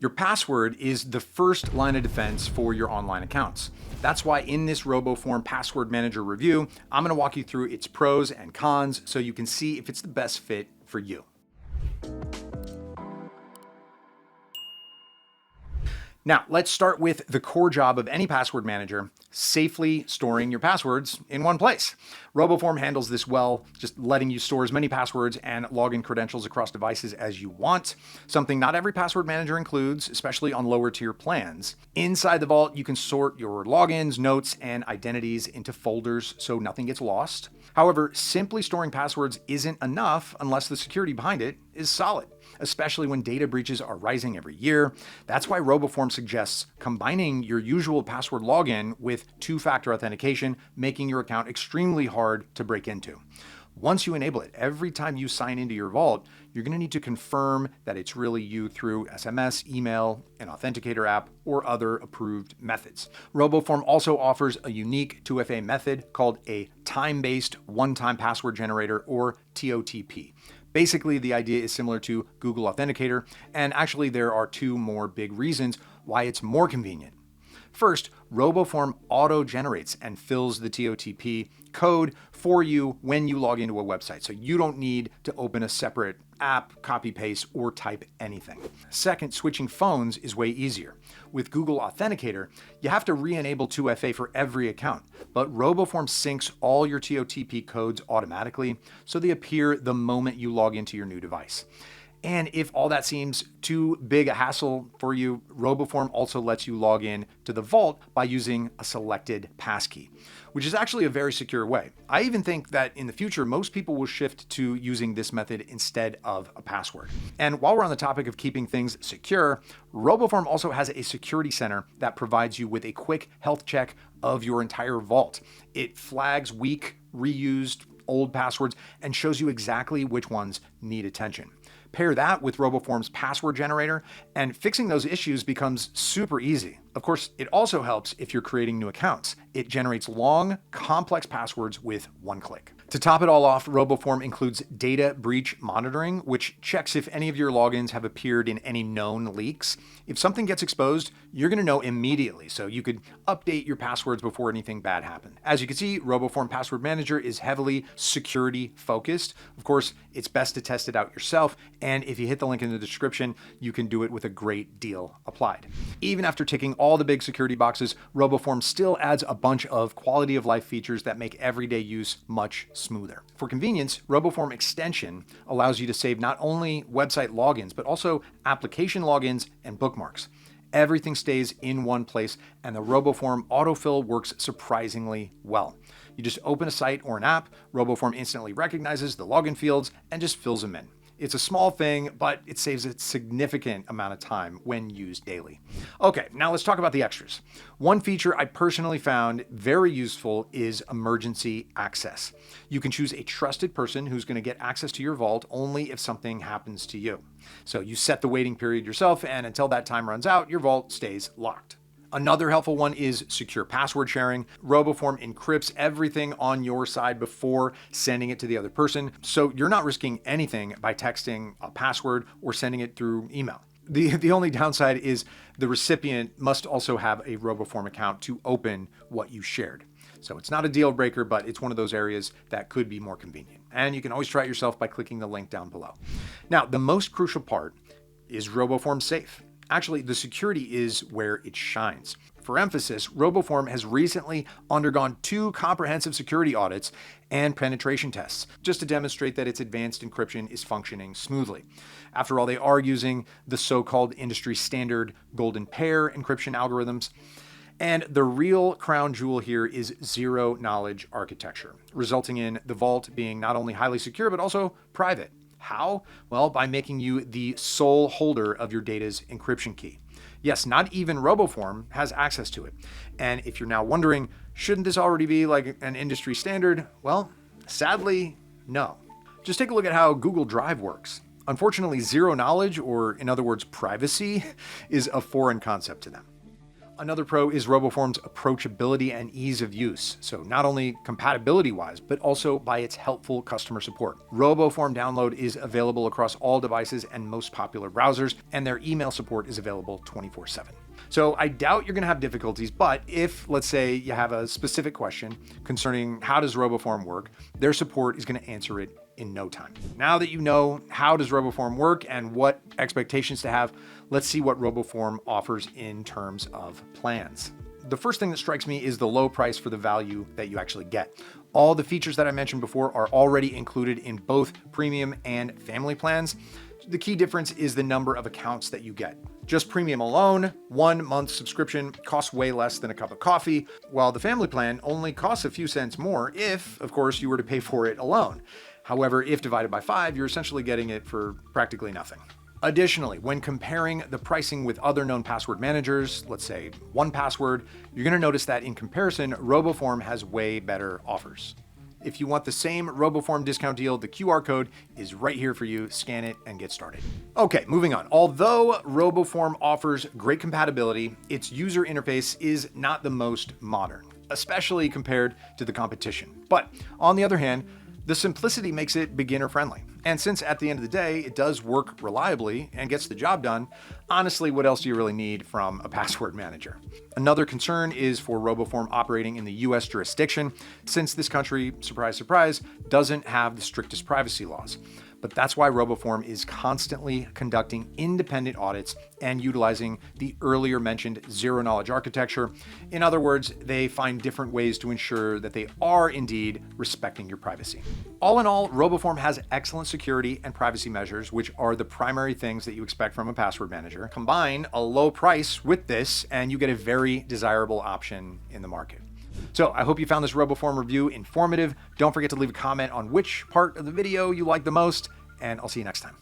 Your password is the first line of defense for your online accounts. That's why in this RoboForm Password Manager review, I'm going to walk you through its pros and cons so you can see if it's the best fit for you. Now, let's start with the core job of any password manager, safely storing your passwords in one place. RoboForm handles this well, just letting you store as many passwords and login credentials across devices as you want, something not every password manager includes, especially on lower tier plans. Inside the vault, you can sort your logins, notes, and identities into folders so nothing gets lost. However, simply storing passwords isn't enough unless the security behind it is solid, especially when data breaches are rising every year. That's why RoboForm suggests combining your usual password login with two-factor authentication, making your account extremely hard to break into. Once you enable it, every time you sign into your vault, you're going to need to confirm that it's really you through SMS, email, an authenticator app, or other approved methods. RoboForm also offers a unique 2FA method called a time-based one-time password generator, or TOTP. Basically, the idea is similar to Google Authenticator, and actually there are two more big reasons why it's more convenient. First, RoboForm auto-generates and fills the TOTP code for you when you log into a website, so you don't need to open a separate app, copy paste, or type anything. Second, switching phones is way easier. With Google Authenticator, you have to re-enable 2FA for every account, but RoboForm syncs all your TOTP codes automatically, so they appear the moment you log into your new device. And if all that seems too big a hassle for you, RoboForm also lets you log in to the vault by using a selected passkey, which is actually a very secure way. I even think that in the future, most people will shift to using this method instead of a password. And while we're on the topic of keeping things secure, RoboForm also has a security center that provides you with a quick health check of your entire vault. It flags weak, reused, old passwords and shows you exactly which ones need attention. Pair that with RoboForm's password generator, and fixing those issues becomes super easy. Of course, it also helps if you're creating new accounts. It generates long, complex passwords with one click. To top it all off, RoboForm includes data breach monitoring, which checks if any of your logins have appeared in any known leaks. If something gets exposed, you're going to know immediately, so you could update your passwords before anything bad happened. As you can see, RoboForm Password Manager is heavily security focused. Of course, it's best to test it out yourself, and if you hit the link in the description, you can do it with a great deal applied. Even after ticking all the big security boxes, RoboForm still adds a bunch of quality of life features that make everyday use much smoother. For convenience, RoboForm Extension allows you to save not only website logins, but also application logins and bookmarks. Everything stays in one place, and the RoboForm autofill works surprisingly well. You just open a site or an app, RoboForm instantly recognizes the login fields and just fills them in. It's a small thing, but it saves a significant amount of time when used daily. Okay, now let's talk about the extras. One feature I personally found very useful is emergency access. You can choose a trusted person who's going to get access to your vault only if something happens to you. So you set the waiting period yourself, and until that time runs out, your vault stays locked. Another helpful one is secure password sharing. RoboForm encrypts everything on your side before sending it to the other person, so you're not risking anything by texting a password or sending it through email. The only downside is the recipient must also have a RoboForm account to open what you shared. So it's not a deal breaker, but it's one of those areas that could be more convenient. And you can always try it yourself by clicking the link down below. Now, the most crucial part is RoboForm Safe. Actually, the security is where it shines. For emphasis, RoboForm has recently undergone 2 comprehensive security audits and penetration tests, just to demonstrate that its advanced encryption is functioning smoothly. After all, they are using the so-called industry standard golden pair encryption algorithms. And the real crown jewel here is zero-knowledge architecture, resulting in the vault being not only highly secure, but also private. How? Well, by making you the sole holder of your data's encryption key. Yes, not even RoboForm has access to it. And if you're now wondering, shouldn't this already be like an industry standard? Well, sadly, no. Just take a look at how Google Drive works. Unfortunately, zero knowledge, or in other words, privacy, is a foreign concept to them. Another pro is RoboForm's approachability and ease of use. So not only compatibility-wise, but also by its helpful customer support. RoboForm download is available across all devices and most popular browsers, and their email support is available 24/7. So I doubt you're going to have difficulties, but if, let's say, you have a specific question concerning how does RoboForm work, their support is going to answer it in no time. Now that you know how does RoboForm work and what expectations to have, let's see what RoboForm offers in terms of plans. The first thing that strikes me is the low price for the value that you actually get. All the features that I mentioned before are already included in both premium and family plans. The key difference is the number of accounts that you get. Just premium alone, 1 month subscription costs way less than a cup of coffee, while the family plan only costs a few cents more if, of course, you were to pay for it alone. However, if divided by 5, you're essentially getting it for practically nothing. Additionally, when comparing the pricing with other known password managers, let's say 1Password, you're going to notice that in comparison, RoboForm has way better offers. If you want the same RoboForm discount deal, the QR code is right here for you. Scan it and get started. Okay, moving on. Although RoboForm offers great compatibility, its user interface is not the most modern, especially compared to the competition. But on the other hand, the simplicity makes it beginner friendly. And since at the end of the day, it does work reliably and gets the job done, honestly, what else do you really need from a password manager? Another concern is for RoboForm operating in the US jurisdiction, since this country, surprise, surprise, doesn't have the strictest privacy laws. But that's why RoboForm is constantly conducting independent audits and utilizing the earlier mentioned zero-knowledge architecture. In other words, they find different ways to ensure that they are indeed respecting your privacy. All in all, RoboForm has excellent security and privacy measures, which are the primary things that you expect from a password manager. Combine a low price with this, and you get a very desirable option in the market. So I hope you found this RoboForm review informative. Don't forget to leave a comment on which part of the video you like the most, and I'll see you next time.